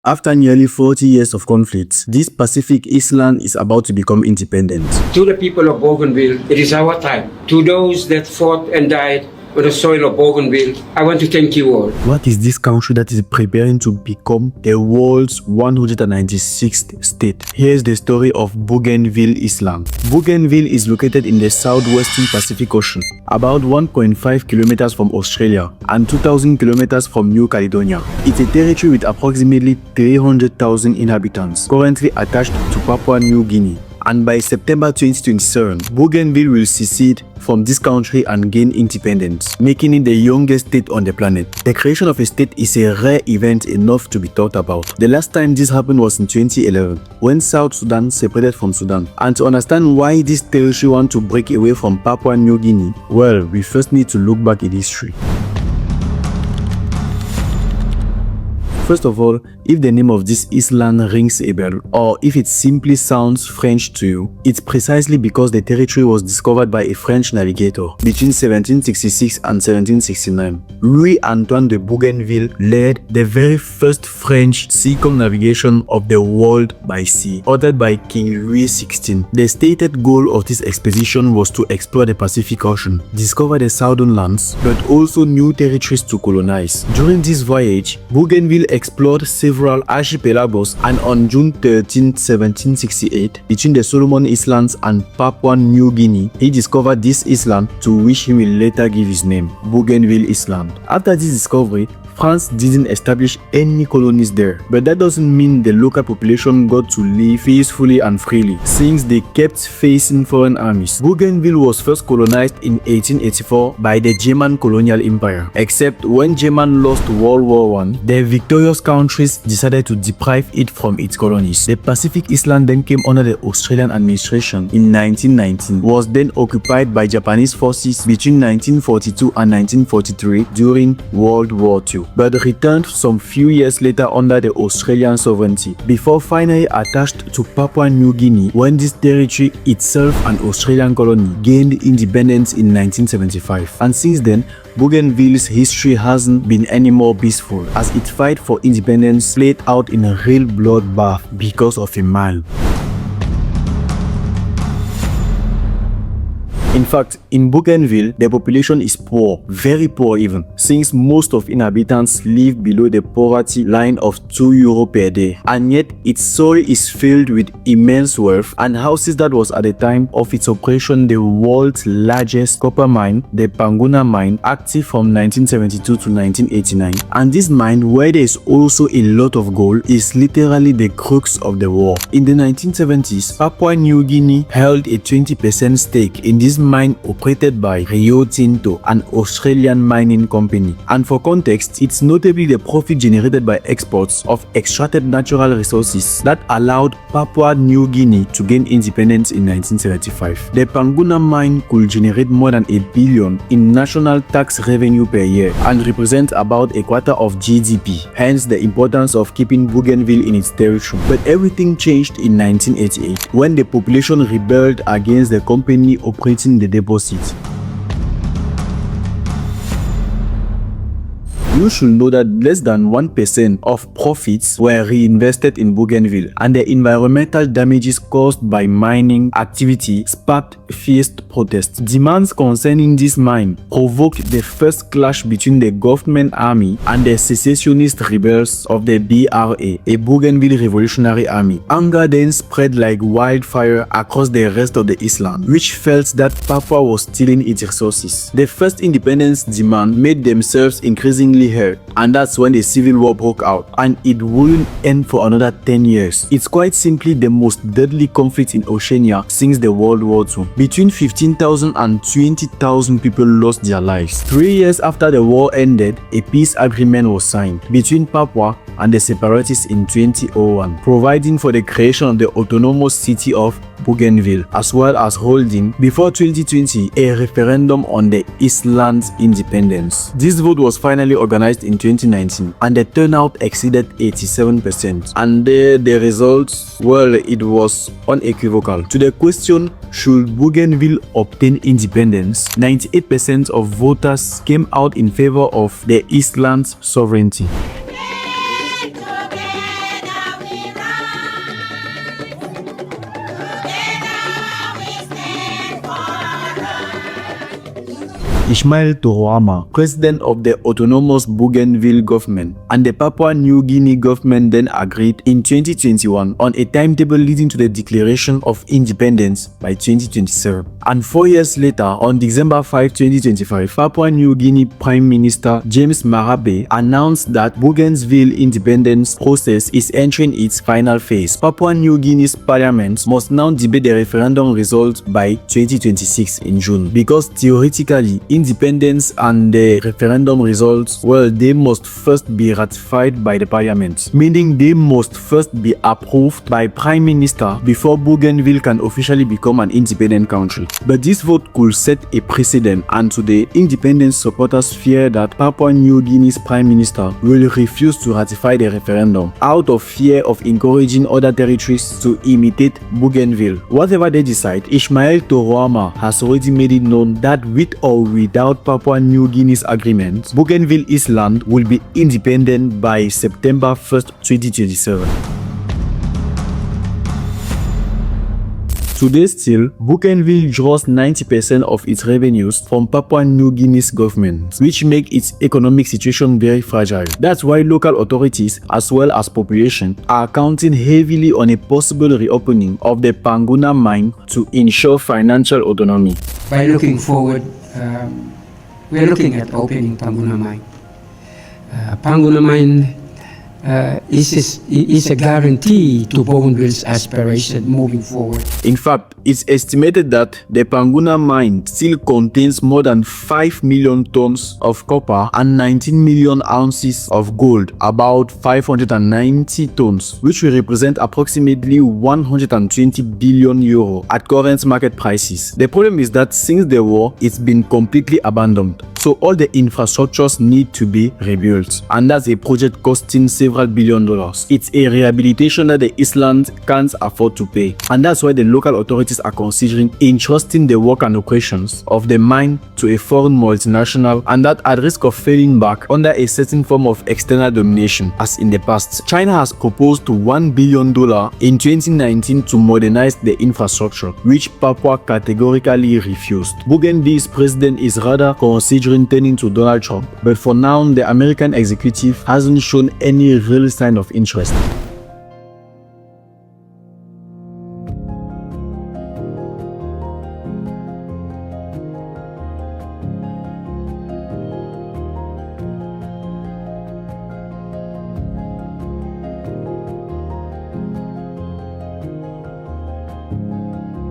After nearly 40 years of conflict, this Pacific island is about to become independent. To the people of Bougainville, it is our time. To those that fought and died on the soil of Bougainville, I want to thank you all. What is this country that is preparing to become the world's 196th state? Here's the story of Bougainville Island. Bougainville is located in the southwestern Pacific Ocean, about 1.5 kilometers from Australia and 2,000 kilometers from New Caledonia. It's a territory with approximately 300,000 inhabitants, currently attached to Papua New Guinea. And by September 2027, Bougainville will secede from this country and gain independence, making it the youngest state on the planet. The creation of a state is a rare event enough to be thought about. The last time this happened was in 2011, when South Sudan separated from Sudan. And to understand why this territory wants to break away from Papua New Guinea, well, we first need to look back in history. First of all, if the name of this island rings a bell, or if it simply sounds French to you, it's precisely because the territory was discovered by a French navigator between 1766 and 1769. Louis-Antoine de Bougainville led the very first French circumnavigation of the world by sea, ordered by King Louis XVI. The stated goal of this expedition was to explore the Pacific Ocean, discover the southern lands, but also new territories to colonize. During this voyage, Bougainville explored several archipelagos, and on June 13, 1768, between the Solomon Islands and Papua New Guinea, he discovered this island, to which he will later give his name, Bougainville Island. After this discovery, France didn't establish any colonies there, but that doesn't mean the local population got to live peacefully and freely, since they kept facing foreign armies. Bougainville was first colonized in 1884 by the German colonial empire, except when Germany lost World War I, the victorious countries decided to deprive it from its colonies. The Pacific Island then came under the Australian administration in 1919, was then occupied by Japanese forces between 1942 and 1943 during World War II, but returned some few years later under the Australian sovereignty, before finally attached to Papua New Guinea when this territory, itself an Australian colony, gained independence in 1975. And since then, Bougainville's history hasn't been any more peaceful, as its fight for independence played out in a real bloodbath because of a mile. In fact, in Bougainville, the population is poor, very poor even, since most of inhabitants live below the poverty line of €2 per day. And yet, its soil is filled with immense wealth and houses that was at the time of its operation the world's largest copper mine, the Panguna mine, active from 1972 to 1989. And this mine, where there is also a lot of gold, is literally the crux of the war. In the 1970s, Papua New Guinea held a 20% stake in this mine operated by Rio Tinto, an Australian mining company. And for context, it's notably the profit generated by exports of extracted natural resources that allowed Papua New Guinea to gain independence in 1975. The Panguna mine could generate more than $1 billion in national tax revenue per year and represent about a quarter of GDP, hence the importance of keeping Bougainville in its territory. But everything changed in 1988 when the population rebelled against the company operating the deposit. You should know that less than 1% of profits were reinvested in Bougainville, and the environmental damages caused by mining activity sparked fierce protests. Demands concerning this mine provoked the first clash between the government army and the secessionist rebels of the BRA, a Bougainville Revolutionary Army. Anger then spread like wildfire across the rest of the island, which felt that Papua was stealing its resources. The first independence demand made themselves increasingly heard, and that's when the civil war broke out, and it wouldn't end for another 10 years. It's quite simply the most deadly conflict in Oceania since the World War II. Between 15,000 and 20,000 people lost their lives. 3 years after the war ended, a peace agreement was signed between Papua and the separatists in 2001, providing for the creation of the autonomous city of Bougainville, as well as holding, before 2020, a referendum on the island's independence. This vote was finally organized in 2019, and the turnout exceeded 87%. And the results, well, it was unequivocal. To the question, should Bougainville obtain independence, 98% of voters came out in favor of the island's sovereignty. Ismail Toroama, president of the autonomous Bougainville government, and the Papua New Guinea government then agreed in 2021 on a timetable leading to the declaration of independence by 2027. And 4 years later, on December 5, 2025, Papua New Guinea Prime Minister James Marape announced that Bougainville independence process is entering its final phase. Papua New Guinea's parliament must now debate the referendum result by 2026 in June, because theoretically, independence and the referendum results, well, they must first be ratified by the parliament, meaning they must first be approved by Prime Minister before Bougainville can officially become an independent country. But this vote could set a precedent, and today, independence supporters fear that Papua New Guinea's Prime Minister will refuse to ratify the referendum out of fear of encouraging other territories to imitate Bougainville. Whatever they decide, Ismail Toroama has already made it known that with or without Papua New Guinea's agreement, Bougainville Island will be independent by September 1st, 2027. Today still, Bougainville draws 90% of its revenues from Papua New Guinea's government, which make its economic situation very fragile. That's why local authorities, as well as population, are counting heavily on a possible reopening of the Panguna mine to ensure financial autonomy. By looking forward, we are looking at opening Panguna mine. Panguna mine is a guarantee to Bougainville's aspiration moving forward. In fact, it's estimated that the Panguna mine still contains more than 5 million tons of copper and 19 million ounces of gold, about 590 tons, which will represent approximately 120 billion euro at current market prices. The problem is that since the war, it's been completely abandoned. So all the infrastructures need to be rebuilt, and that's a project costing several $billion. It's a rehabilitation that the island can't afford to pay, and that's why the local authorities are considering entrusting the work and operations of the mine to a foreign multinational, and that at risk of failing back under a certain form of external domination as in the past. China has proposed $1 billion in 2019 to modernize the infrastructure, which Papua categorically refused. Bougainville's president is rather considering turning to Donald Trump, but for now the American executive hasn't shown any real sign of interest.